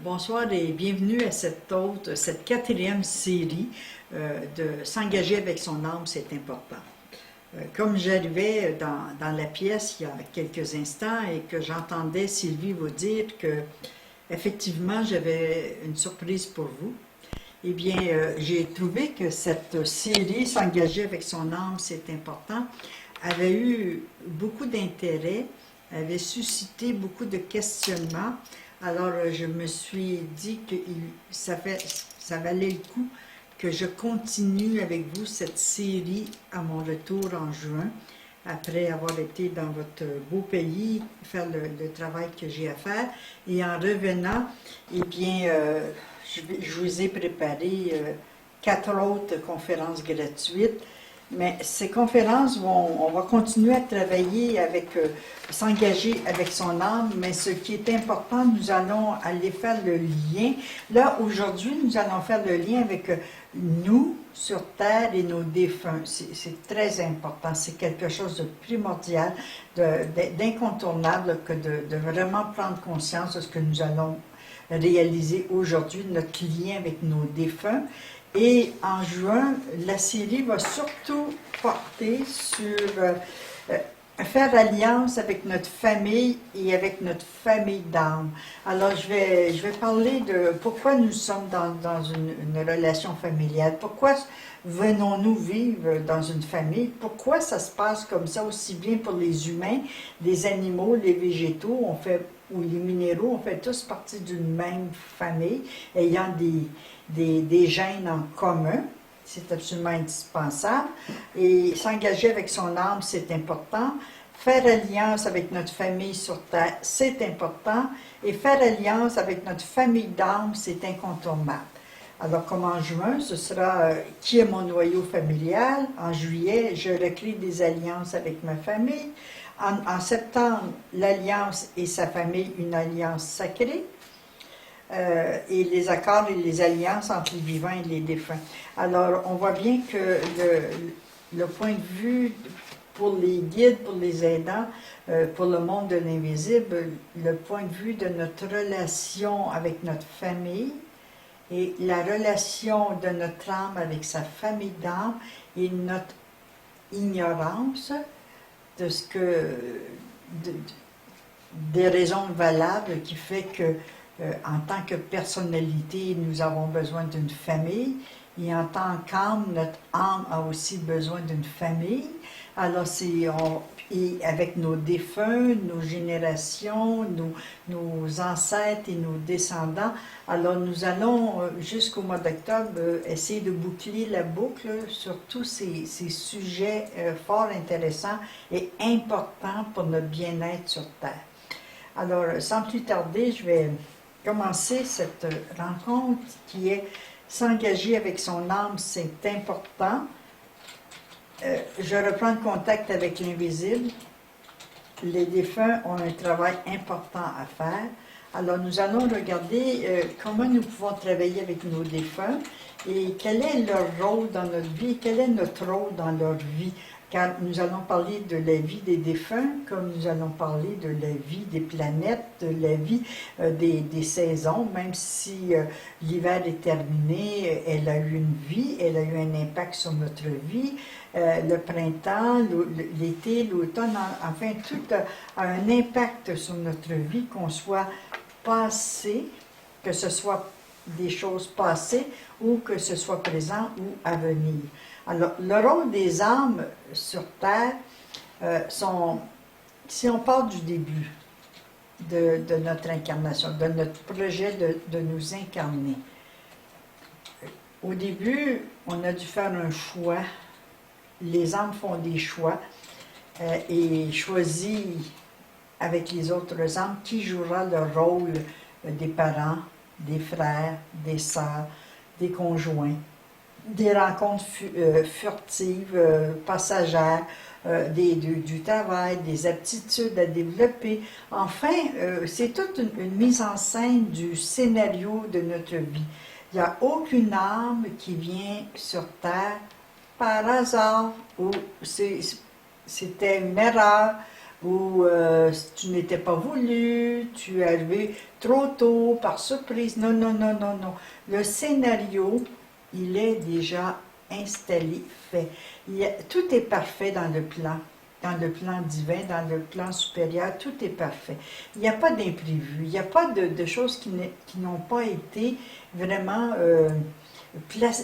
Bonsoir et bienvenue à cette quatrième série de S'engager avec son âme, c'est important. Comme j'arrivais dans la pièce il y a quelques instants et que j'entendais Sylvie vous dire que effectivement j'avais une surprise pour vous, eh bien j'ai trouvé que cette série S'engager avec son âme, c'est important avait eu beaucoup d'intérêt, avait suscité beaucoup de questionnements. Alors, je me suis dit que ça valait le coup que je continue avec vous cette série à mon retour en juin, après avoir été dans votre beau pays, faire le travail que j'ai à faire. Et en revenant, eh bien, je vous ai préparé 4 autres conférences gratuites. Mais ces conférences on va continuer à travailler avec, s'engager avec son âme, mais ce qui est important, nous allons aller faire le lien. Là, aujourd'hui, nous allons faire le lien avec nous sur Terre et nos défunts. C'est très important, c'est quelque chose de primordial, d'incontournable, que de vraiment prendre conscience de ce que nous allons réaliser aujourd'hui, notre lien avec nos défunts. Et en juin, la série va surtout porter sur faire alliance avec notre famille et avec notre famille d'âme. Alors, je vais parler de pourquoi nous sommes dans une relation familiale, pourquoi venons-nous vivre dans une famille, pourquoi ça se passe comme ça, aussi bien pour les humains, les animaux, les végétaux, ou les minéraux, on fait tous partie d'une même famille, ayant des gènes en commun. C'est absolument indispensable. Et s'engager avec son âme, c'est important. Faire alliance avec notre famille sur Terre, c'est important. Et faire alliance avec notre famille d'âme, c'est incontournable. Alors, comme en juin, ce sera qui est mon noyau familial. En juillet, je recrée des alliances avec ma famille. En septembre, l'alliance et sa famille, une alliance sacrée. Et les accords et les alliances entre les vivants et les défunts. Alors, on voit bien que le point de vue pour les guides, pour les aidants, pour le monde de l'invisible, le point de vue de notre relation avec notre famille et la relation de notre âme avec sa famille d'âme et notre ignorance de ce que des raisons valables qui fait que en tant que personnalité, nous avons besoin d'une famille, et en tant qu'âme, notre âme a aussi besoin d'une famille. Alors, et avec nos défunts, nos générations, nos ancêtres et nos descendants, alors nous allons, jusqu'au mois d'octobre, essayer de boucler la boucle sur tous ces sujets fort intéressants et importants pour notre bien-être sur Terre. Alors, sans plus tarder, je vais commencer cette rencontre qui est s'engager avec son âme, c'est important. Je reprends le contact avec l'invisible. Les défunts ont un travail important à faire. Alors, nous allons regarder comment nous pouvons travailler avec nos défunts et quel est leur rôle dans notre vie, quel est notre rôle dans leur vie. Car nous allons parler de la vie des défunts, comme nous allons parler de la vie des planètes, de la vie des saisons, même si l'hiver est terminé, elle a eu une vie, elle a eu un impact sur notre vie. Le printemps, l'été, l'automne, enfin, tout a un impact sur notre vie, qu'on soit passé, que ce soit des choses passées ou que ce soit présent ou à venir. Alors, le rôle des âmes sur Terre si on part du début de notre incarnation, de notre projet de nous incarner, au début, on a dû faire un choix. Les âmes font des choix et choisissent avec les autres âmes qui jouera le rôle des parents, des frères, des sœurs, des conjoints, des rencontres furtives, passagères, du travail, des aptitudes à développer. Enfin, c'est toute une mise en scène du scénario de notre vie. Il n'y a aucune âme qui vient sur Terre par hasard, ou c'était une erreur, ou tu n'étais pas voulu, tu es arrivé trop tôt, par surprise. Non, non, non, non, non. Le scénario, il est déjà installé, fait. Tout est parfait dans le plan divin, dans le plan supérieur, tout est parfait. Il n'y a pas d'imprévu, il n'y a pas de choses qui n'ont pas été vraiment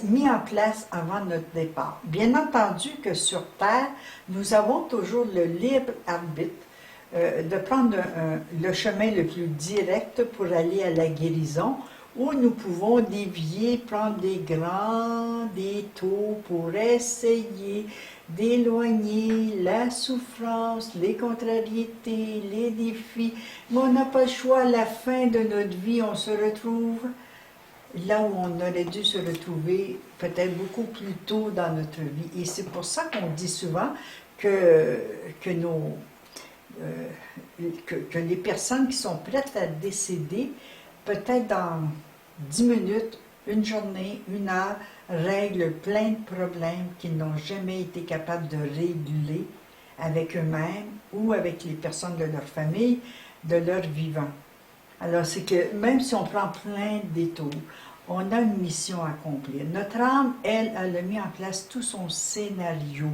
mis en place avant notre départ. Bien entendu que sur Terre, nous avons toujours le libre arbitre de prendre le chemin le plus direct pour aller à la guérison, où nous pouvons dévier, prendre des grands détours pour essayer d'éloigner la souffrance, les contrariétés, les défis. Mais on n'a pas le choix, à la fin de notre vie, on se retrouve là où on aurait dû se retrouver peut-être beaucoup plus tôt dans notre vie. Et c'est pour ça qu'on dit souvent que les personnes qui sont prêtes à décéder, peut-être dans 10 minutes, une journée, une heure, règlent plein de problèmes qu'ils n'ont jamais été capables de régler avec eux-mêmes ou avec les personnes de leur famille, de leur vivant. Alors, c'est que même si on prend plein de détours, on a une mission à accomplir. Notre âme, elle a mis en place tout son scénario.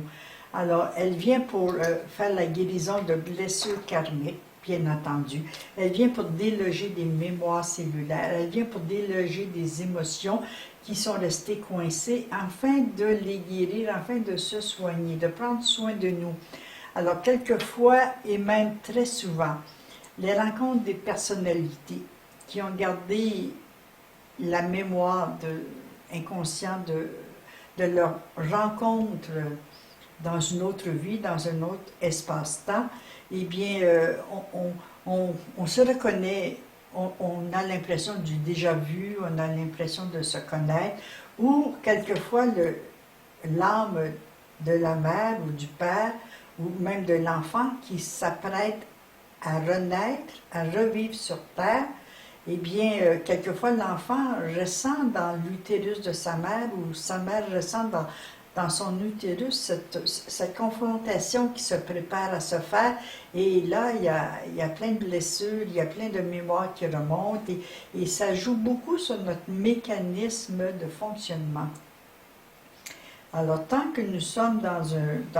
Alors, elle vient pour faire la guérison de blessures karmiques, bien entendu. Elle vient pour déloger des mémoires cellulaires. Elle vient pour déloger des émotions qui sont restées coincées afin de les guérir, afin de se soigner, de prendre soin de nous. Alors, quelquefois, et même très souvent, les rencontres des personnalités qui ont gardé la mémoire inconsciente de leur rencontre dans une autre vie, dans un autre espace-temps, eh bien, on se reconnaît, on a l'impression du déjà vu, on a l'impression de se connaître, ou quelquefois l'âme de la mère ou du père, ou même de l'enfant qui s'apprête à renaître, à revivre sur Terre, eh bien, quelquefois l'enfant ressent dans l'utérus de sa mère, ou sa mère ressent dans son utérus cette confrontation qui se prépare à se faire. Et là, il y a plein de blessures, il y a plein de mémoires qui remontent, et ça joue beaucoup sur notre mécanisme de fonctionnement. Alors, tant que nous sommes dans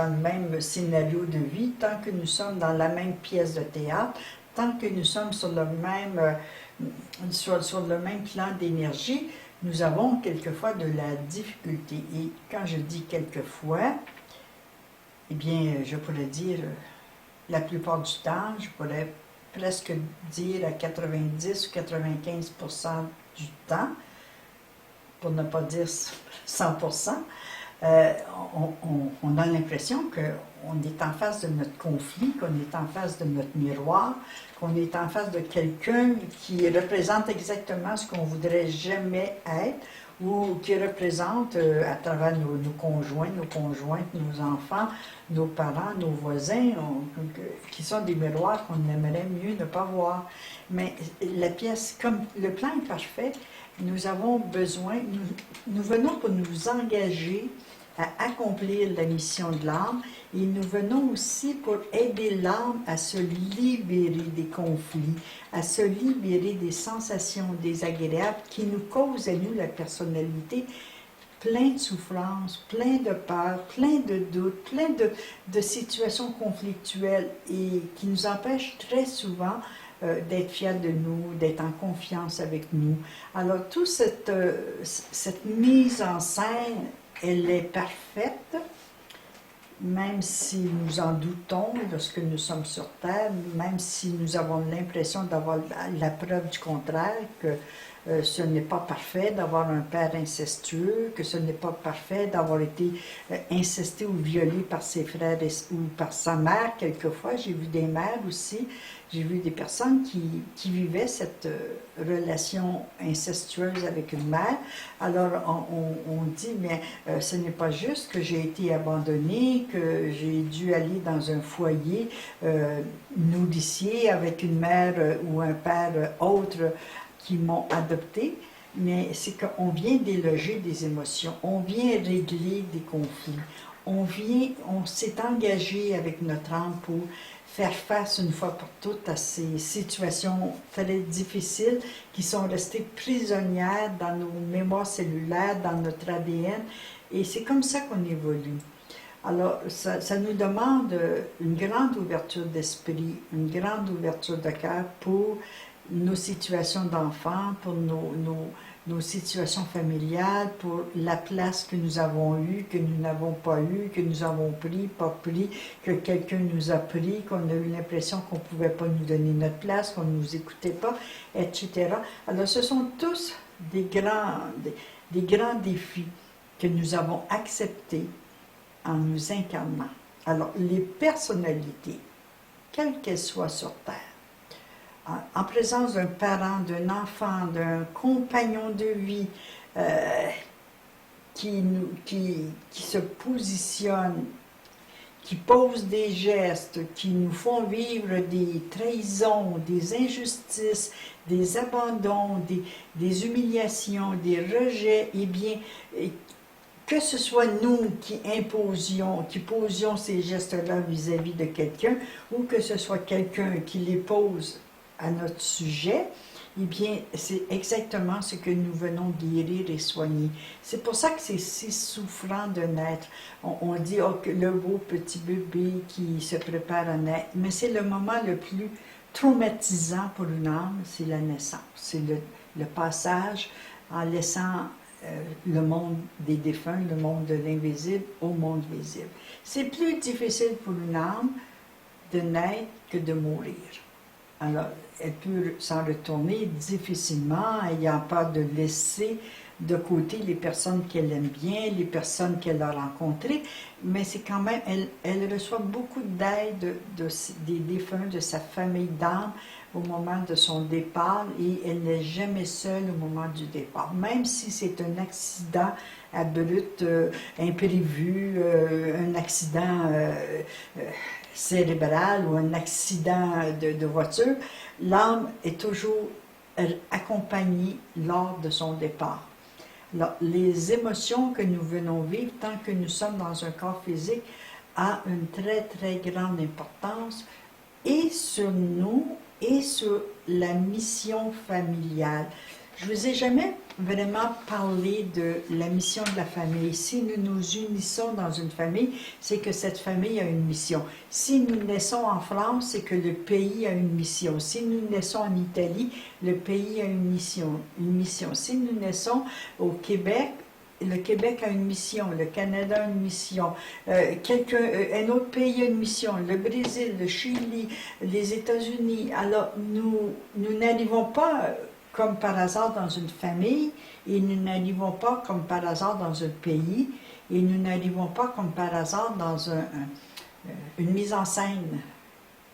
le même scénario de vie, tant que nous sommes dans la même pièce de théâtre, tant que nous sommes sur le même plan d'énergie, nous avons quelquefois de la difficulté. Et quand je dis quelquefois, eh bien, je pourrais dire la plupart du temps, je pourrais presque dire à 90 ou 95% du temps, pour ne pas dire 100%, on a l'impression qu'on est en face de notre conflit, qu'on est en face de notre miroir, qu'on est en face de quelqu'un qui représente exactement ce qu'on voudrait jamais être, ou qui représente à travers nos conjoints, nos conjointes, nos enfants, nos parents, nos voisins, qui sont des miroirs qu'on aimerait mieux ne pas voir. Mais la pièce, comme le plan est parfait, nous avons besoin, nous venons pour nous engager à accomplir la mission de l'âme, et nous venons aussi pour aider l'âme à se libérer des conflits, à se libérer des sensations désagréables qui nous causent à nous, la personnalité, plein de souffrances, plein de peurs, plein de doutes, plein de situations conflictuelles, et qui nous empêchent très souvent d'être fiers de nous, d'être en confiance avec nous. Alors, toute cette mise en scène, elle est parfaite, même si nous en doutons lorsque nous sommes sur Terre, même si nous avons l'impression d'avoir la preuve du contraire, que ce n'est pas parfait d'avoir un père incestueux, que ce n'est pas parfait d'avoir été incesté ou violé par ses frères ou par sa mère. Quelquefois, j'ai vu des mères aussi, j'ai vu des personnes qui vivaient cette relation incestueuse avec une mère. Alors, on dit, mais ce n'est pas juste que j'ai été abandonnée, que j'ai dû aller dans un foyer nourricier avec une mère ou un père autre qui m'ont adopté. mais c'est qu'on vient déloger des émotions, on vient régler des conflits, on s'est engagé avec notre âme pour faire face une fois pour toutes à ces situations très difficiles qui sont restées prisonnières dans nos mémoires cellulaires, dans notre ADN, et c'est comme ça qu'on évolue. Alors, ça nous demande une grande ouverture d'esprit, une grande ouverture de cœur pour nos situations d'enfants, pour nos situations familiales, pour la place que nous avons eue, que nous n'avons pas eue, que nous avons pris, pas pris, que quelqu'un nous a pris, qu'on a eu l'impression qu'on ne pouvait pas nous donner notre place, qu'on ne nous écoutait pas, etc. Alors, ce sont tous des grands défis que nous avons acceptés en nous incarnant. Alors, les personnalités, quelles qu'elles soient sur Terre, en présence d'un parent, d'un enfant, d'un compagnon de vie qui se positionne, qui pose des gestes, qui nous font vivre des trahisons, des injustices, des abandons, des humiliations, des rejets, eh bien, que ce soit nous qui posions ces gestes-là vis-à-vis de quelqu'un, ou que ce soit quelqu'un qui les pose à notre sujet, eh bien, c'est exactement ce que nous venons guérir et soigner. C'est pour ça que c'est si souffrant de naître. On dit, oh, que le beau petit bébé qui se prépare à naître, mais c'est le moment le plus traumatisant pour une âme, c'est la naissance. C'est le passage en laissant le monde des défunts, le monde de l'invisible au monde visible. C'est plus difficile pour une âme de naître que de mourir. Alors, elle peut s'en retourner difficilement, ayant peur de laisser de côté les personnes qu'elle aime bien, les personnes qu'elle a rencontrées, mais c'est quand même, elle reçoit beaucoup d'aide des défunts, de sa famille d'âme au moment de son départ, et elle n'est jamais seule au moment du départ. Même si c'est un accident abrupt, imprévu, un accident cérébral ou un accident de voiture, l'âme est toujours accompagnée lors de son départ. Alors, les émotions que nous venons vivre tant que nous sommes dans un corps physique ont une très très grande importance et sur nous et sur la mission familiale. Je ne vous ai jamais vraiment parlé de la mission de la famille. Si nous nous unissons dans une famille, c'est que cette famille a une mission. Si nous naissons en France, c'est que le pays a une mission. Si nous naissons en Italie, le pays a une mission. Si nous naissons au Québec, le Québec a une mission, le Canada a une mission, un autre pays a une mission, le Brésil, le Chili, les États-Unis. Alors, nous n'arrivons pas comme par hasard dans une famille, et nous n'arrivons pas comme par hasard dans un pays, et nous n'arrivons pas comme par hasard dans une mise en scène,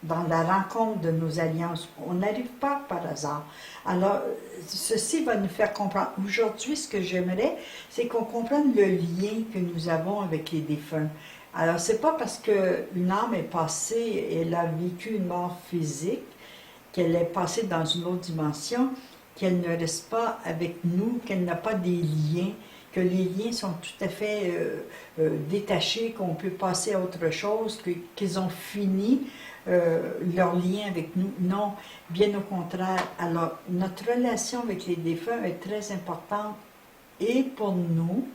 dans la rencontre de nos alliances. On n'arrive pas par hasard. Alors, ceci va nous faire comprendre. Aujourd'hui, ce que j'aimerais, c'est qu'on comprenne le lien que nous avons avec les défunts. Alors, c'est pas parce qu'une âme est passée, elle a vécu une mort physique, qu'elle est passée dans une autre dimension, qu'elle ne reste pas avec nous, qu'elle n'a pas des liens, que les liens sont tout à fait détachés, qu'on peut passer à autre chose, qu'ils ont fini leur lien avec nous. Non, bien au contraire. Alors, notre relation avec les défunts est très importante, et pour nous,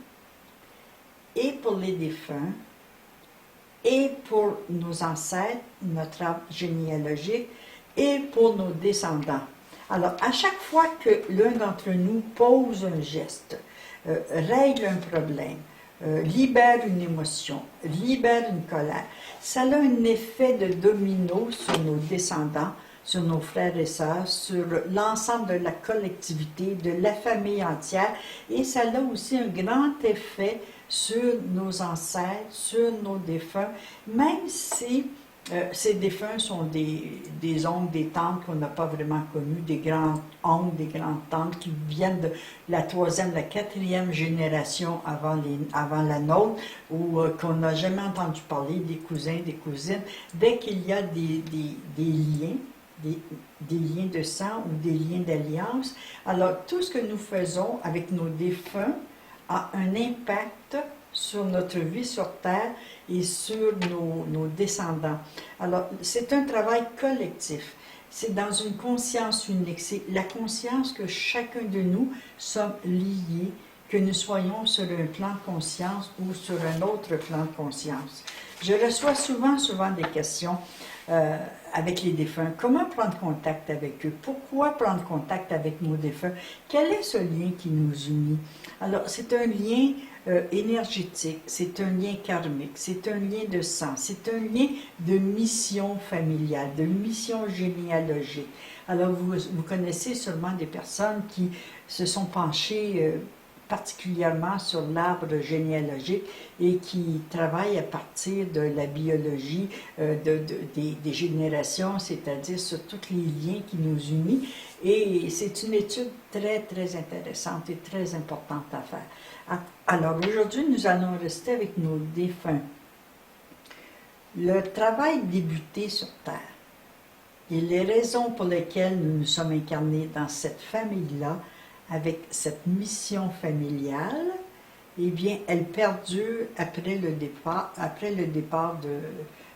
et pour les défunts, et pour nos ancêtres, notre arbre généalogique, et pour nos descendants. Alors, à chaque fois que l'un d'entre nous pose un geste, règle un problème, libère une émotion, libère une colère, ça a un effet de domino sur nos descendants, sur nos frères et sœurs, sur l'ensemble de la collectivité, de la famille entière, et ça a aussi un grand effet sur nos ancêtres, sur nos défunts, même si ces défunts sont des oncles, des tantes qu'on n'a pas vraiment connus, des grands-oncles, des grandes-tantes qui viennent de la troisième, la quatrième génération avant la nôtre, ou qu'on n'a jamais entendu parler, des cousins, des cousines. Dès qu'il y a des liens, des liens de sang ou des liens d'alliance. Alors, tout ce que nous faisons avec nos défunts a un impact sur notre vie sur Terre et sur nos descendants. Alors, c'est un travail collectif. C'est dans une conscience unique. C'est la conscience que chacun de nous sommes liés, que nous soyons sur un plan de conscience ou sur un autre plan de conscience. Je reçois souvent des questions avec les défunts. Comment prendre contact avec eux? Pourquoi prendre contact avec nos défunts? Quel est ce lien qui nous unit? Alors, c'est un lien énergétique, c'est un lien karmique, c'est un lien de sang, c'est un lien de mission familiale, de mission généalogique. Alors, vous connaissez sûrement des personnes qui se sont penchées particulièrement sur l'arbre généalogique et qui travaillent à partir de la biologie des générations, c'est-à-dire sur tous les liens qui nous unissent. Et c'est une étude très, très intéressante et très importante à faire. Alors aujourd'hui, nous allons rester avec nos défunts. Le travail débuté sur Terre et les raisons pour lesquelles nous nous sommes incarnés dans cette famille-là, avec cette mission familiale, eh bien, elle perdure après le départ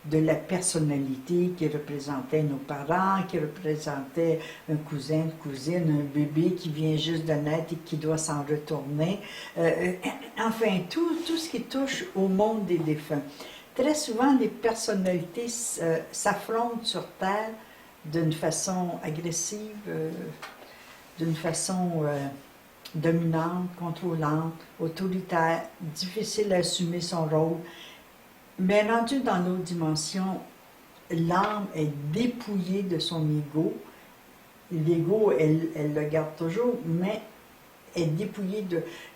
de la personnalité qui représentait nos parents, qui représentait un cousin, une cousine, un bébé qui vient juste de naître et qui doit s'en retourner. Enfin, tout ce qui touche au monde des défunts. Très souvent, les personnalités s'affrontent sur Terre d'une façon agressive, d'une façon dominante, contrôlante, autoritaire, difficile à assumer son rôle. Mais rendu dans l'autre dimension, l'âme est dépouillée de son ego. L'ego, elle le garde toujours, mais elle est dépouillée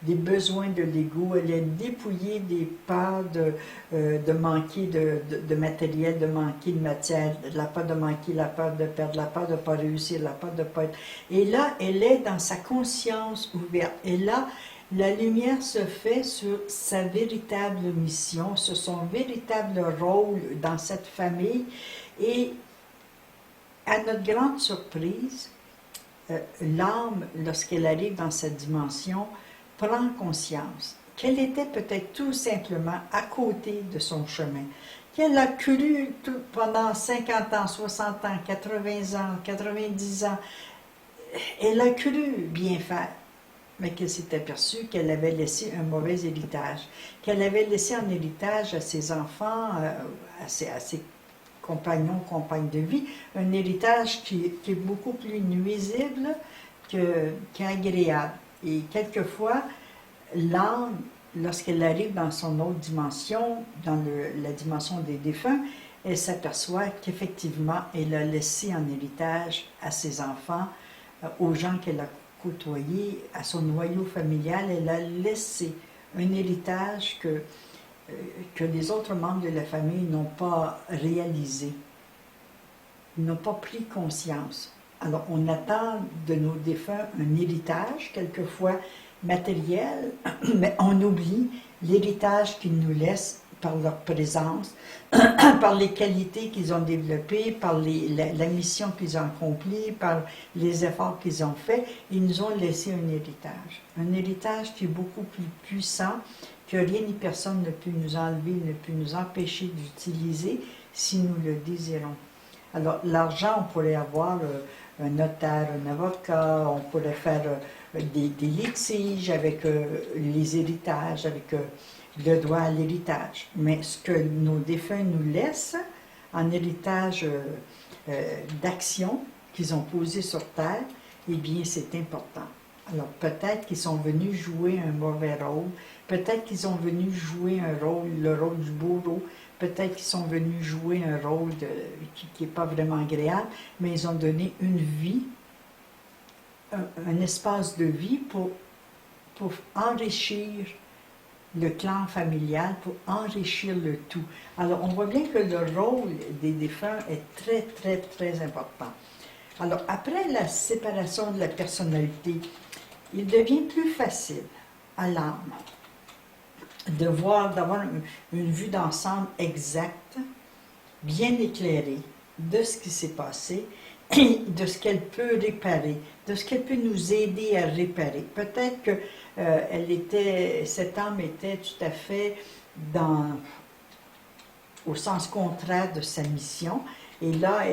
des besoins de l'ego, elle est dépouillée des peurs de manquer de matériel, de manquer de matière, la peur de manquer, la peur de perdre, la peur de ne pas réussir, la peur de ne pas être... Et là, elle est dans sa conscience ouverte. Et là, la lumière se fait sur sa véritable mission, sur son véritable rôle dans cette famille. Et à notre grande surprise, l'âme, lorsqu'elle arrive dans cette dimension, prend conscience qu'elle était peut-être tout simplement à côté de son chemin, qu'elle a cru pendant 50 ans, 60 ans, 80 ans, 90 ans, elle a cru bien faire, mais qu'elle s'est aperçue qu'elle avait laissé un mauvais héritage, qu'elle avait laissé en héritage à ses enfants, à ses compagnons, compagnes de vie, un héritage qui est beaucoup plus nuisible qu'agréable. Et quelquefois, l'âme, lorsqu'elle arrive dans son autre dimension, dans la dimension des défunts, elle s'aperçoit qu'effectivement, elle a laissé en héritage à ses enfants, aux gens qu'elle a côtoyés, à son noyau familial, elle a laissé un héritage que les autres membres de la famille n'ont pas réalisé, n'ont pas pris conscience. Alors, on attend de nos défunts un héritage, quelquefois matériel, mais on oublie l'héritage qu'ils nous laissent par leur présence, par les qualités qu'ils ont développées, par la mission qu'ils ont accomplie, par les efforts qu'ils ont faits. Ils nous ont laissé un héritage. Un héritage qui est beaucoup plus puissant, que rien ni personne ne peut nous enlever, ne peut nous empêcher d'utiliser si nous le désirons. Alors, l'argent, on pourrait avoir un notaire, un avocat, on pourrait faire des litiges avec les héritages, avec le droit à l'héritage. Mais ce que nos défunts nous laissent en héritage d'actions qu'ils ont posées sur Terre, eh bien, c'est important. Alors, peut-être qu'ils sont venus jouer un mauvais rôle, peut-être qu'ils sont venus jouer le rôle du bourreau, peut-être qu'ils sont venus jouer un rôle qui n'est pas vraiment agréable, mais ils ont donné une vie, un espace de vie pour enrichir le clan familial, pour enrichir le tout. Alors, on voit bien que le rôle des défunts est très, très, très important. Alors, après la séparation de la personnalité, il devient plus facile à l'âme d'avoir une vue d'ensemble exacte, bien éclairée de ce qui s'est passé et de ce qu'elle peut réparer, de ce qu'elle peut nous aider à réparer. Peut-être que cette âme était tout à fait au sens contraire de sa mission. Et là,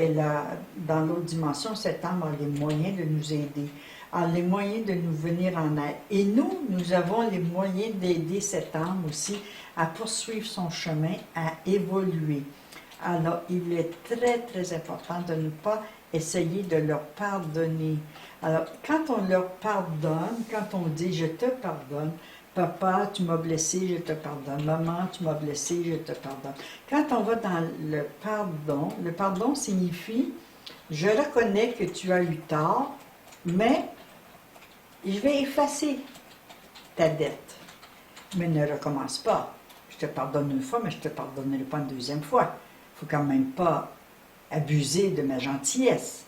dans l'autre dimension, cette âme a les moyens de nous aider, a les moyens de nous venir en aide. Et nous avons les moyens d'aider cette âme aussi à poursuivre son chemin, à évoluer. Alors, il est très, très important de ne pas essayer de leur pardonner. Alors, quand on leur pardonne, quand on dit « je te pardonne », papa, tu m'as blessé, je te pardonne. Maman, tu m'as blessé, je te pardonne. Quand on va dans le pardon signifie je reconnais que tu as eu tort, mais je vais effacer ta dette. Mais ne recommence pas. Je te pardonne une fois, mais je ne te pardonnerai pas une deuxième fois. Il ne faut quand même pas abuser de ma gentillesse.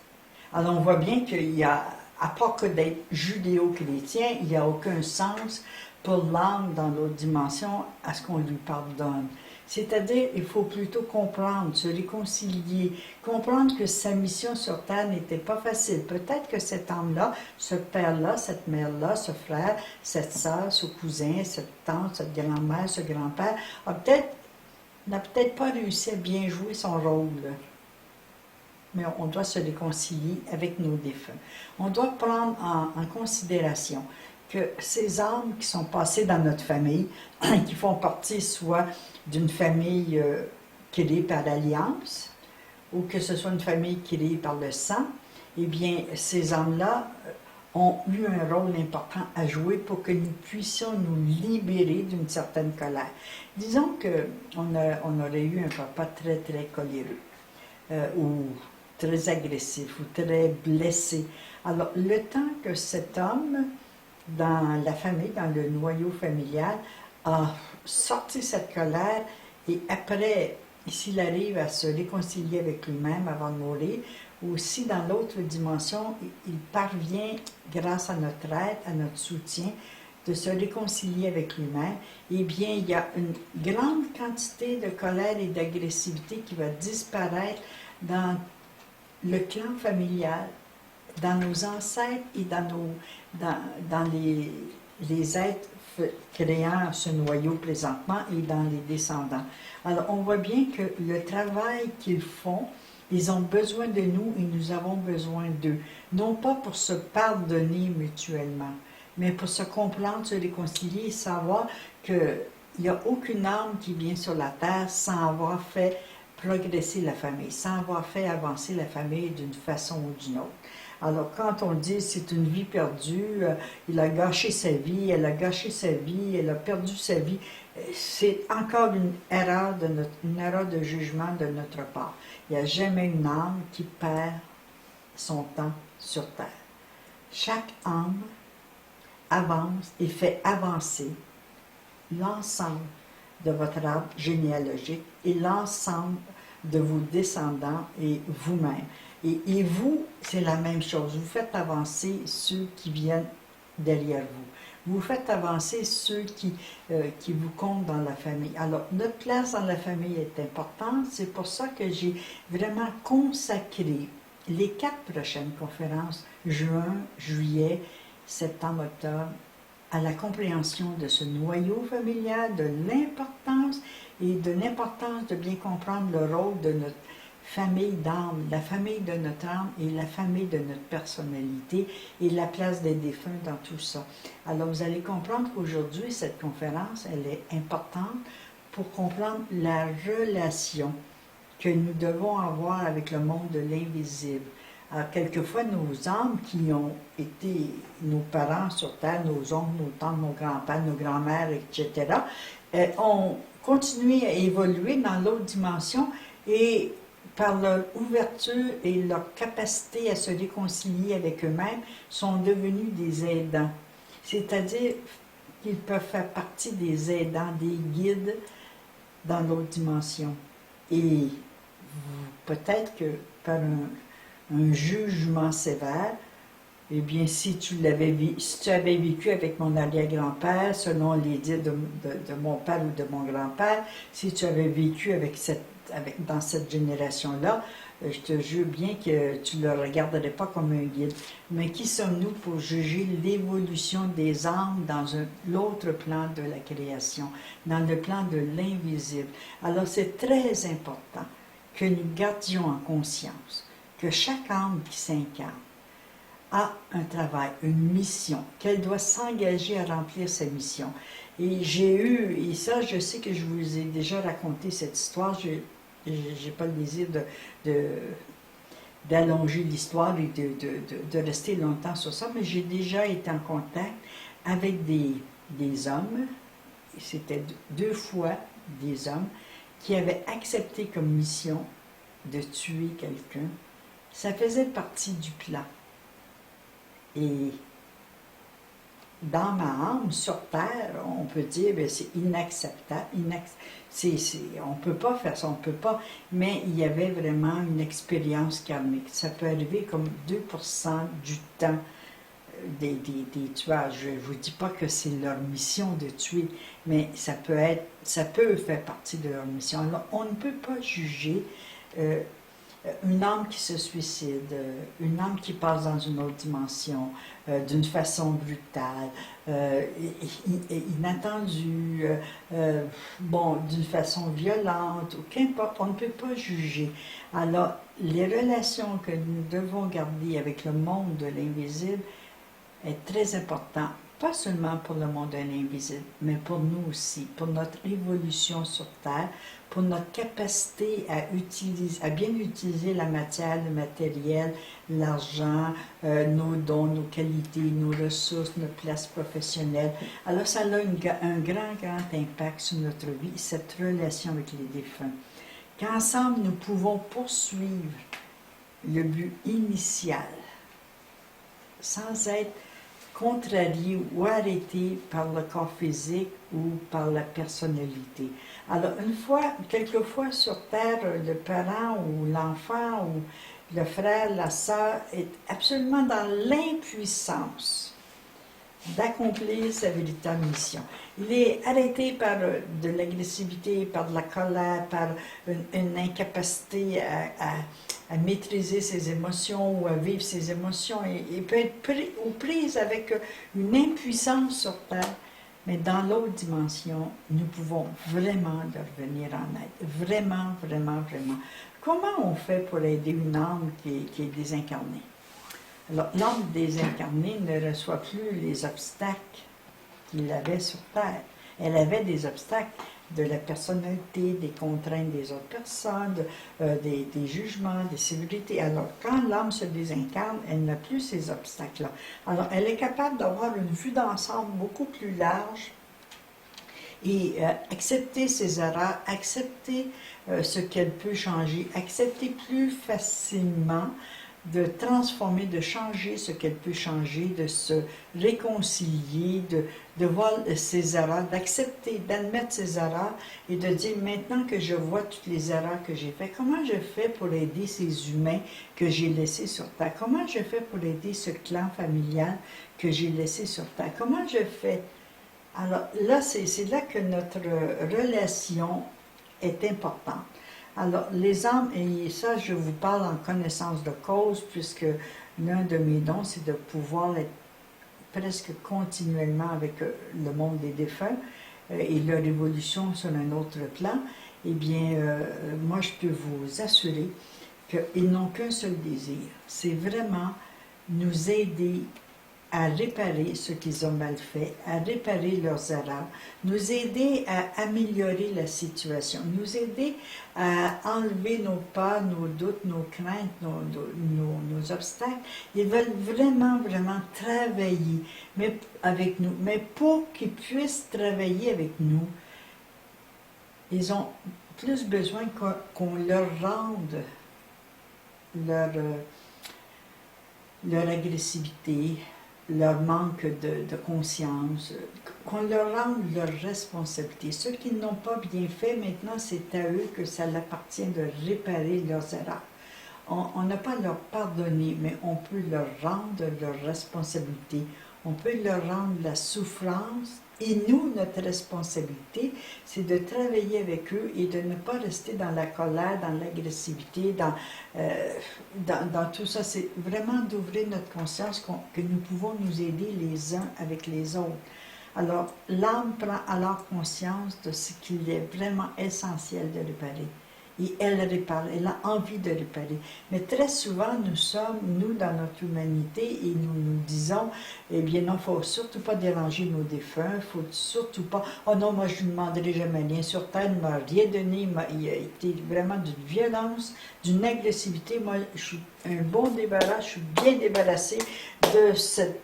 Alors on voit bien qu'il y a, à part que d'être judéo-chrétien, il n'y a aucun sens pour l'âme dans l'autre dimension à ce qu'on lui pardonne. C'est-à-dire, il faut plutôt comprendre, se réconcilier, comprendre que sa mission sur Terre n'était pas facile. Peut-être que cette âme-là, ce père-là, cette mère-là, ce frère, cette sœur, ce cousin, cette tante, cette grand-mère, ce grand-père, n'a peut-être pas réussi à bien jouer son rôle. Mais on doit se réconcilier avec nos défunts. On doit prendre en considération que ces âmes qui sont passées dans notre famille, qui font partie soit d'une famille créée par l'alliance, ou que ce soit une famille créée par le sang, eh bien, ces âmes-là ont eu un rôle important à jouer pour que nous puissions nous libérer d'une certaine colère. Disons qu'on aurait eu un papa très, très coléreux, ou très agressif, ou très blessé. Alors, le temps que cet homme, dans la famille, dans le noyau familial, a sorti cette colère et après, s'il arrive à se réconcilier avec lui-même avant de mourir, ou si dans l'autre dimension, il parvient, grâce à notre aide, à notre soutien, de se réconcilier avec lui-même, eh bien, il y a une grande quantité de colère et d'agressivité qui va disparaître dans le clan familial, dans nos ancêtres et dans les êtres créant ce noyau présentement et dans les descendants. Alors, on voit bien que le travail qu'ils font, ils ont besoin de nous et nous avons besoin d'eux. Non pas pour se pardonner mutuellement, mais pour se comprendre, se réconcilier et savoir qu'il n'y a aucune âme qui vient sur la terre sans avoir fait progresser la famille, sans avoir fait avancer la famille d'une façon ou d'une autre. Alors, quand on dit c'est une vie perdue, il a gâché sa vie, elle a gâché sa vie, elle a perdu sa vie, c'est encore une erreur de jugement de notre part. Il n'y a jamais une âme qui perd son temps sur terre. Chaque âme avance et fait avancer l'ensemble de votre arbre généalogique et l'ensemble de vos descendants et vous-même. Et vous, c'est la même chose. Vous faites avancer ceux qui viennent derrière vous. Vous faites avancer ceux qui vous comptent dans la famille. Alors, notre place dans la famille est importante. C'est pour ça que j'ai vraiment consacré les 4 prochaines conférences, juin, juillet, septembre, octobre, à la compréhension de ce noyau familial, de l'importance et de l'importance de bien comprendre le rôle de notre famille d'âme, la famille de notre âme et la famille de notre personnalité et la place des défunts dans tout ça. Alors vous allez comprendre qu'aujourd'hui, cette conférence, elle est importante pour comprendre la relation que nous devons avoir avec le monde de l'invisible. Alors, quelquefois, nos âmes qui ont été nos parents sur Terre, nos oncles, nos tantes, nos grands-pères, nos grands-mères, etc., ont continué à évoluer dans l'autre dimension et par leur ouverture et leur capacité à se réconcilier avec eux-mêmes, sont devenus des aidants. C'est-à-dire qu'ils peuvent faire partie des aidants, des guides dans l'autre dimension. Et peut-être que par un jugement sévère, eh bien, si tu avais vécu avec mon arrière-grand-père, selon les dires de mon père ou de mon grand-père, si tu avais vécu dans cette génération-là, je te jure bien que tu ne le regarderais pas comme un guide. Mais qui sommes-nous pour juger l'évolution des âmes dans l'autre plan de la création, dans le plan de l'invisible? Alors c'est très important que nous gardions en conscience que chaque âme qui s'incarne a un travail, une mission, qu'elle doit s'engager à remplir sa mission. Et j'ai eu, et ça je sais que je vous ai déjà raconté cette histoire, je n'ai pas le désir d'allonger l'histoire et de rester longtemps sur ça, mais j'ai déjà été en contact avec des hommes, c'était 2 fois des hommes, qui avaient accepté comme mission de tuer quelqu'un. Ça faisait partie du plan. Et dans ma âme, sur Terre, on peut dire que c'est inacceptable. On ne peut pas faire ça, on ne peut pas. Mais il y avait vraiment une expérience karmique. Ça peut arriver comme 2% du temps des tueurs. Je ne vous dis pas que c'est leur mission de tuer, mais ça peut faire partie de leur mission. Alors, on ne peut pas juger une âme qui se suicide, une âme qui passe dans une autre dimension, d'une façon brutale, inattendue, d'une façon violente, ou qu'importe, on ne peut pas juger. Alors, les relations que nous devons garder avec le monde de l'invisible est très important, pas seulement pour le monde de l'invisible, mais pour nous aussi, pour notre évolution sur Terre, pour notre capacité à bien utiliser la matière, le matériel, l'argent, nos dons, nos qualités, nos ressources, nos places professionnelles. Alors ça a un grand impact sur notre vie, cette relation avec les défunts. Qu'ensemble, nous pouvons poursuivre le but initial, sans être contrarié ou arrêté par le corps physique ou par la personnalité. Alors, quelquefois sur Terre, le parent ou l'enfant ou le frère, la sœur est absolument dans l'impuissance d'accomplir sa véritable mission. Il est arrêté par de l'agressivité, par de la colère, par une incapacité à maîtriser ses émotions ou à vivre ses émotions. Il peut être aux prises avec une impuissance sur Terre, mais dans l'autre dimension, nous pouvons vraiment leur venir en aide. Vraiment, vraiment, vraiment. Comment on fait pour aider une âme qui est désincarnée? Alors, l'âme désincarnée ne reçoit plus les obstacles qu'il avait sur Terre. Elle avait des obstacles de la personnalité, des contraintes des autres personnes, des jugements, des sévérités. Alors, quand l'âme se désincarne, elle n'a plus ces obstacles-là. Alors, elle est capable d'avoir une vue d'ensemble beaucoup plus large et accepter ses erreurs, accepter ce qu'elle peut changer, accepter plus facilement de transformer, de changer ce qu'elle peut changer, de se réconcilier, de voir ses erreurs, d'accepter, d'admettre ses erreurs et de dire maintenant que je vois toutes les erreurs que j'ai faites, comment je fais pour aider ces humains que j'ai laissés sur Terre? Comment je fais pour aider ce clan familial que j'ai laissé sur Terre? Comment je fais? Alors là, c'est là que notre relation est importante. Alors, les âmes, et ça, je vous parle en connaissance de cause, puisque l'un de mes dons, c'est de pouvoir être presque continuellement avec le monde des défunts et leur évolution sur un autre plan. Eh bien, moi, je peux vous assurer qu'ils n'ont qu'un seul désir, c'est vraiment nous aider à réparer ce qu'ils ont mal fait, à réparer leurs erreurs, nous aider à améliorer la situation, nous aider à enlever nos peurs, nos doutes, nos craintes, nos obstacles. Ils veulent vraiment, vraiment travailler avec nous. Mais pour qu'ils puissent travailler avec nous, ils ont plus besoin qu'on leur rende leur agressivité, leur manque de conscience, qu'on leur rende leur responsabilité. Ceux qui n'ont pas bien fait, maintenant, c'est à eux que ça appartient de réparer leurs erreurs. On n'a pas à leur pardonner, mais on peut leur rendre leur responsabilité. on peut leur rendre la souffrance. Et nous, notre responsabilité, c'est de travailler avec eux et de ne pas rester dans la colère, dans l'agressivité, dans tout ça. C'est vraiment d'ouvrir notre conscience que nous pouvons nous aider les uns avec les autres. Alors, l'âme prend alors conscience de ce qu'il est vraiment essentiel de réparer. Et elle répare, elle a envie de réparer. Mais très souvent, nous, dans notre humanité, et nous disons, eh bien non, il ne faut surtout pas déranger nos défunts, il ne faut surtout pas, oh non, moi je ne lui demanderai jamais rien sur terre, il ne m'a rien donné, il a été vraiment d'une violence, d'une agressivité. Moi, je suis un bon débarras, je suis bien débarrassée de cette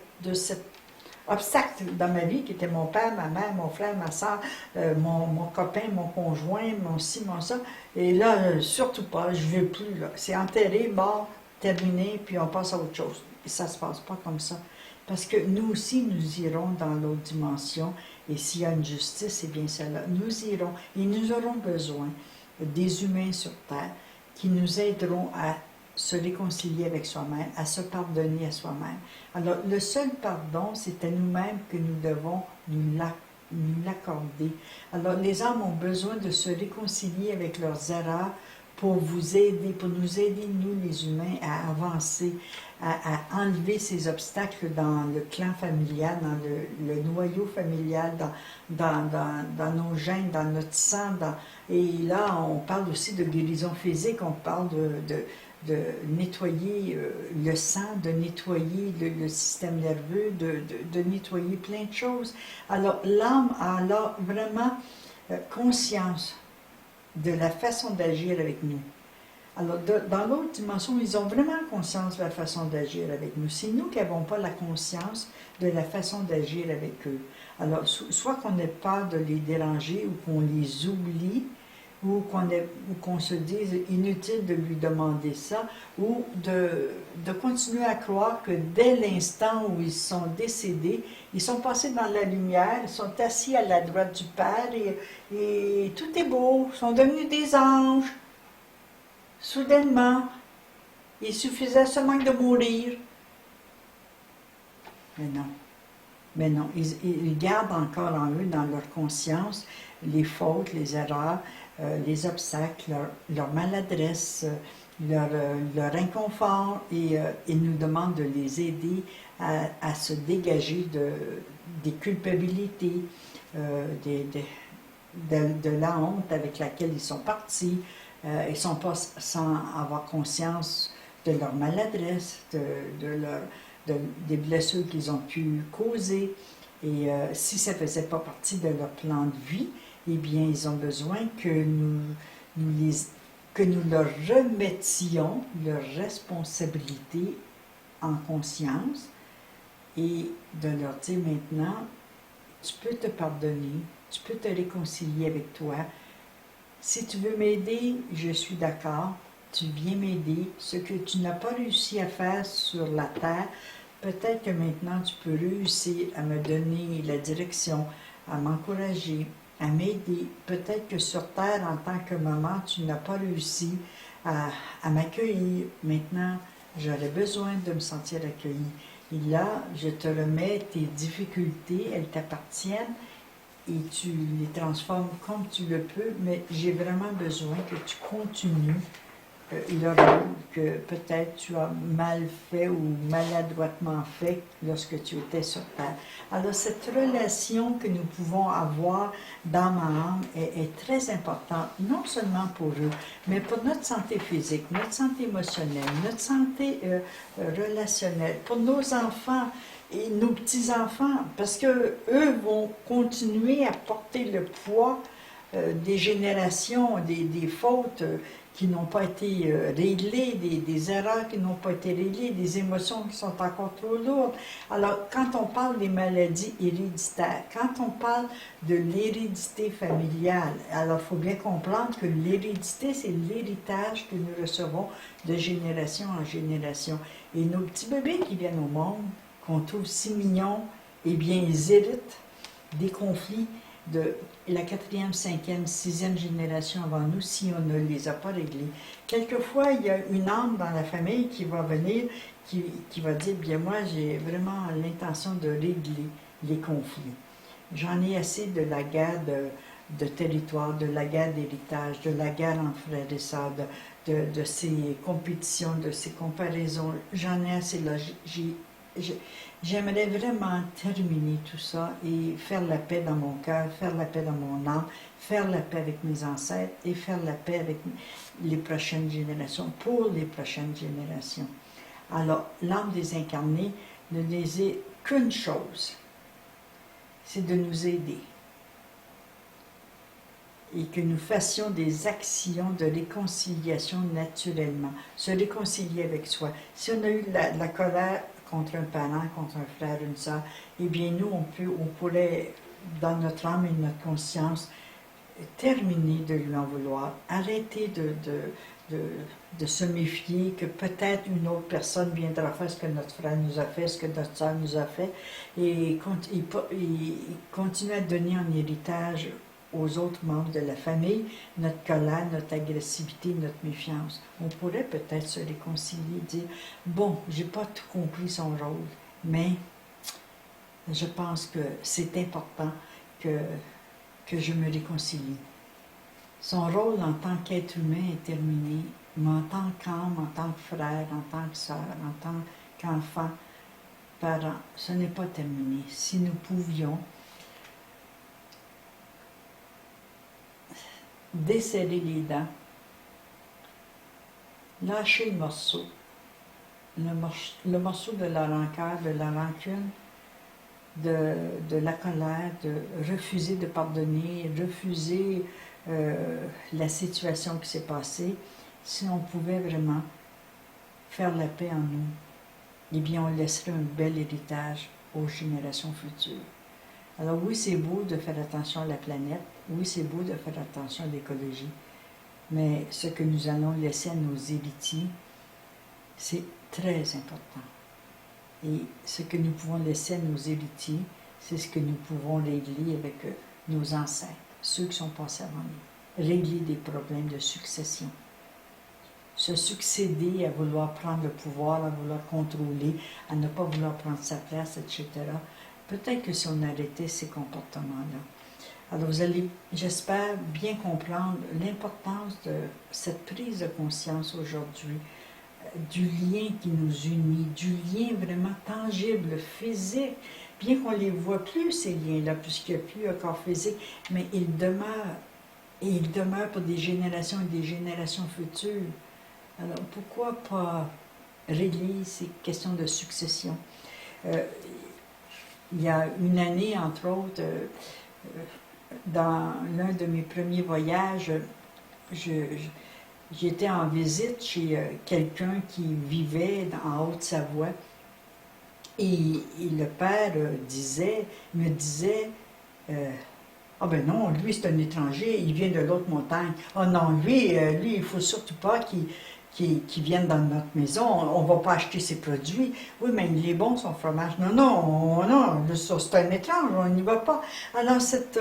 obstacle dans ma vie, qui était mon père, ma mère, mon frère, ma soeur, mon copain, mon conjoint, mon ci, mon ça. Et là, surtout pas, je ne veux plus. C'est enterré, mort, terminé, puis on passe à autre chose. Et ça ne se passe pas comme ça. Parce que nous aussi, nous irons dans l'autre dimension. Et s'il y a une justice, c'est bien celle-là. Nous irons et nous aurons besoin des humains sur Terre qui nous aideront à se réconcilier avec soi-même, à se pardonner à soi-même. Alors, le seul pardon, c'est à nous-mêmes que nous devons nous l'accorder. Alors, les âmes ont besoin de se réconcilier avec leurs erreurs pour vous aider, pour nous aider, nous les humains, à avancer, à enlever ces obstacles dans le clan familial, dans le noyau familial, dans nos gènes, dans notre sang. Et là, on parle aussi de guérison physique, on parle de nettoyer le sang, de nettoyer le système nerveux, de nettoyer plein de choses. Alors, l'âme a là vraiment conscience de la façon d'agir avec nous. Alors, dans l'autre dimension, ils ont vraiment conscience de la façon d'agir avec nous. C'est nous qui n'avons pas la conscience de la façon d'agir avec eux. Alors, soit qu'on n'ait peur de les déranger ou qu'on les oublie, ou qu'on se dise inutile de lui demander ça, ou de continuer à croire que dès l'instant où ils sont décédés, ils sont passés dans la lumière, ils sont assis à la droite du Père et tout est beau, ils sont devenus des anges. Soudainement, il suffisait seulement de mourir. Mais non, ils gardent encore en eux, dans leur conscience, les fautes, les erreurs, les obstacles, leur maladresse, leur inconfort, et ils nous demandent de les aider à se dégager des culpabilités, de la honte avec laquelle ils sont partis. Ils ne sont pas sans avoir conscience de leur maladresse, des blessures qu'ils ont pu causer. Et si ça ne faisait pas partie de leur plan de vie, eh bien, ils ont besoin que nous leur remettions leur responsabilité en conscience et de leur dire maintenant, tu peux te pardonner, tu peux te réconcilier avec toi. Si tu veux m'aider, je suis d'accord, tu viens m'aider. Ce que tu n'as pas réussi à faire sur la terre, peut-être que maintenant tu peux réussir à me donner la direction, à m'encourager, à m'aider. Peut-être que sur terre, en tant que maman, tu n'as pas réussi à m'accueillir. Maintenant, j'aurais besoin de me sentir accueillie. Et là, je te remets tes difficultés, elles t'appartiennent, et tu les transformes comme tu le peux, mais j'ai vraiment besoin que tu continues le rôle que peut-être tu as mal fait ou maladroitement fait lorsque tu étais sur Terre. Alors cette relation que nous pouvons avoir dans ma âme est très importante, non seulement pour eux, mais pour notre santé physique, notre santé émotionnelle, notre santé relationnelle, pour nos enfants et nos petits-enfants, parce que eux vont continuer à porter le poids des générations, des fautes qui n'ont pas été réglées, des erreurs qui n'ont pas été réglées, des émotions qui sont encore trop lourdes. Alors, quand on parle des maladies héréditaires, quand on parle de l'hérédité familiale, alors il faut bien comprendre que l'hérédité, c'est l'héritage que nous recevons de génération en génération. Et nos petits bébés qui viennent au monde, qu'on trouve si mignons, eh bien, ils héritent des conflits, de la 4e, 5e, 6e génération avant nous si on ne les a pas réglés. Quelquefois, il y a une âme dans la famille qui va venir, qui va dire, bien moi, j'ai vraiment l'intention de régler les conflits. J'en ai assez de la guerre de territoire, de la guerre d'héritage, de la guerre entre frères et sœurs, de ces compétitions, de ces comparaisons. J'en ai assez là. J'aimerais vraiment terminer tout ça et faire la paix dans mon cœur, faire la paix dans mon âme, faire la paix avec mes ancêtres et faire la paix avec les prochaines générations, pour les prochaines générations. Alors, l'âme des incarnés ne désire qu'une chose, c'est de nous aider. Et que nous fassions des actions de réconciliation naturellement. Se réconcilier avec soi. Si on a eu la colère contre un parent, contre un frère, une sœur, eh bien nous, on pourrait, dans notre âme et notre conscience, terminer de lui en vouloir, arrêter de se méfier que peut-être une autre personne viendra faire ce que notre frère nous a fait, ce que notre sœur nous a fait, et continuer à donner en héritage aux autres membres de la famille notre colère, notre agressivité, notre méfiance. On pourrait peut-être se réconcilier, dire « Bon, j'ai pas tout compris son rôle, mais je pense que c'est important que je me réconcilie. Son rôle en tant qu'être humain est terminé, mais en tant qu'âme, en tant que frère, en tant que sœur, en tant qu'enfant, parent, ce n'est pas terminé. Si nous pouvions desserrer les dents, lâcher le morceau de la rancœur, de la rancune, de la colère, de refuser de pardonner, refuser la situation qui s'est passée, si on pouvait vraiment faire la paix en nous, eh bien on laisserait un bel héritage aux générations futures. Alors oui, c'est beau de faire attention à la planète, oui, c'est beau de faire attention à l'écologie, mais ce que nous allons laisser à nos héritiers, c'est très important. Et ce que nous pouvons laisser à nos héritiers, c'est ce que nous pouvons régler avec nos ancêtres, ceux qui sont passés avant nous. Régler des problèmes de succession. Se succéder à vouloir prendre le pouvoir, à vouloir contrôler, à ne pas vouloir prendre sa place, etc. Peut-être que si on arrêtait ces comportements-là. Alors vous allez, j'espère, bien comprendre l'importance de cette prise de conscience aujourd'hui, du lien qui nous unit, du lien vraiment tangible, physique, bien qu'on ne les voit plus, ces liens-là, puisqu'il n'y a plus un corps physique, mais ils demeurent, et ils demeurent pour des générations et des générations futures. Alors, pourquoi pas régler ces questions de succession? Il y a une année, entre autres, dans l'un de mes premiers voyages, j'étais en visite chez quelqu'un qui vivait en Haute-Savoie et le père me disait ah ben non, lui c'est un étranger, il vient de l'autre montagne. Ah non, lui, il ne faut surtout pas qu'il vienne dans notre maison, on ne va pas acheter ses produits. Oui, mais il est bon son fromage. Non, non, c'est un étrange, on n'y va pas. Alors cet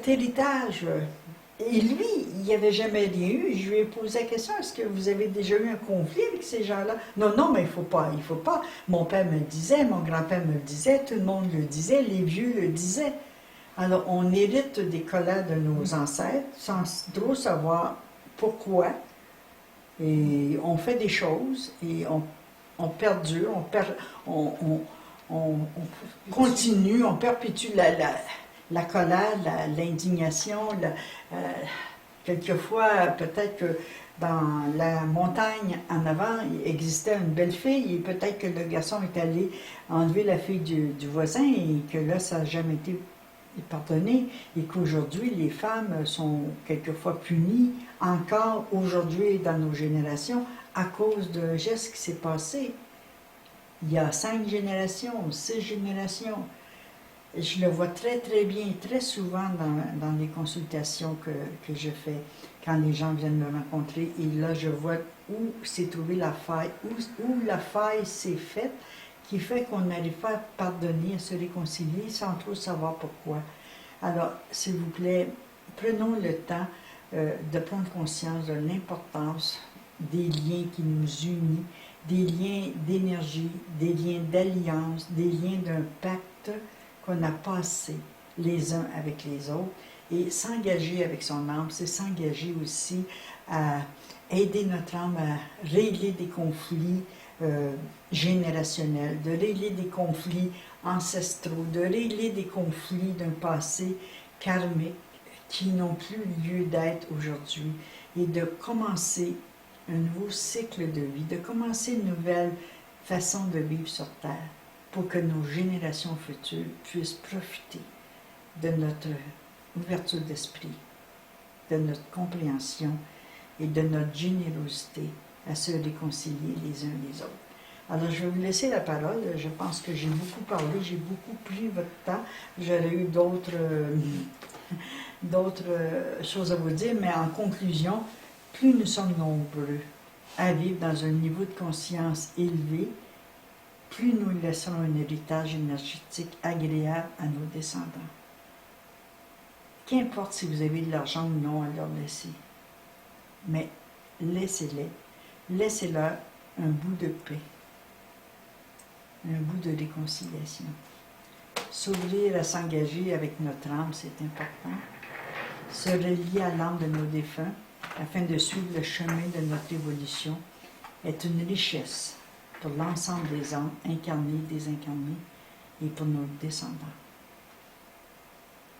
héritage... Et lui, il n'y avait jamais rien eu. Je lui ai posé la question, est-ce que vous avez déjà eu un conflit avec ces gens-là? Non, mais il faut pas. Mon père me le disait, mon grand-père me le disait, tout le monde le disait, les vieux le disaient. Alors, on hérite des colères de nos ancêtres sans trop savoir pourquoi. Et on fait des choses et on perdure, on continue, on perpétue la colère, l'indignation. Quelquefois, peut-être que dans la montagne en avant, il existait une belle fille et peut-être que le garçon est allé enlever la fille du voisin et que là, ça n'a jamais été pardonné et qu'aujourd'hui, les femmes sont quelquefois punies encore aujourd'hui dans nos générations à cause d'un geste qui s'est passé il y a 5 générations, 6 générations. Je le vois très, très bien, très souvent dans les consultations que je fais, quand les gens viennent me rencontrer. Et là, je vois où s'est trouvée la faille, où la faille s'est faite, qui fait qu'on n'arrive pas à pardonner, à se réconcilier sans trop savoir pourquoi. Alors, s'il vous plaît, prenons le temps de prendre conscience de l'importance des liens qui nous unissent, des liens d'énergie, des liens d'alliance, des liens d'un pacte qu'on a passé les uns avec les autres. Et s'engager avec son âme, c'est s'engager aussi à aider notre âme à régler des conflits générationnels, de régler des conflits ancestraux, de régler des conflits d'un passé karmique qui n'ont plus lieu d'être aujourd'hui, et de commencer un nouveau cycle de vie, de commencer une nouvelle façon de vivre sur Terre pour que nos générations futures puissent profiter de notre ouverture d'esprit, de notre compréhension et de notre générosité à se réconcilier les uns les autres. Alors, je vais vous laisser la parole. Je pense que j'ai beaucoup parlé, j'ai beaucoup pris votre temps. J'aurais eu d'autres choses à vous dire, mais en conclusion, plus nous sommes nombreux à vivre dans un niveau de conscience élevé, plus nous laisserons un héritage énergétique agréable à nos descendants. Qu'importe si vous avez de l'argent ou non à leur laisser, mais laissez-leur un bout de paix, un bout de réconciliation. S'ouvrir à s'engager avec notre âme, c'est important. Se relier à l'âme de nos défunts afin de suivre le chemin de notre évolution est une richesse pour l'ensemble des âmes incarnées, désincarnées et pour nos descendants.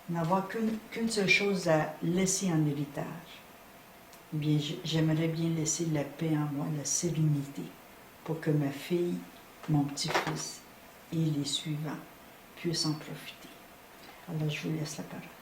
N'avoir qu'une seule chose à laisser en héritage. Eh bien, j'aimerais bien laisser la paix en moi, la sérénité, pour que ma fille, mon petit-fils et les suivants puissent en profiter. Alors, je vous laisse la parole.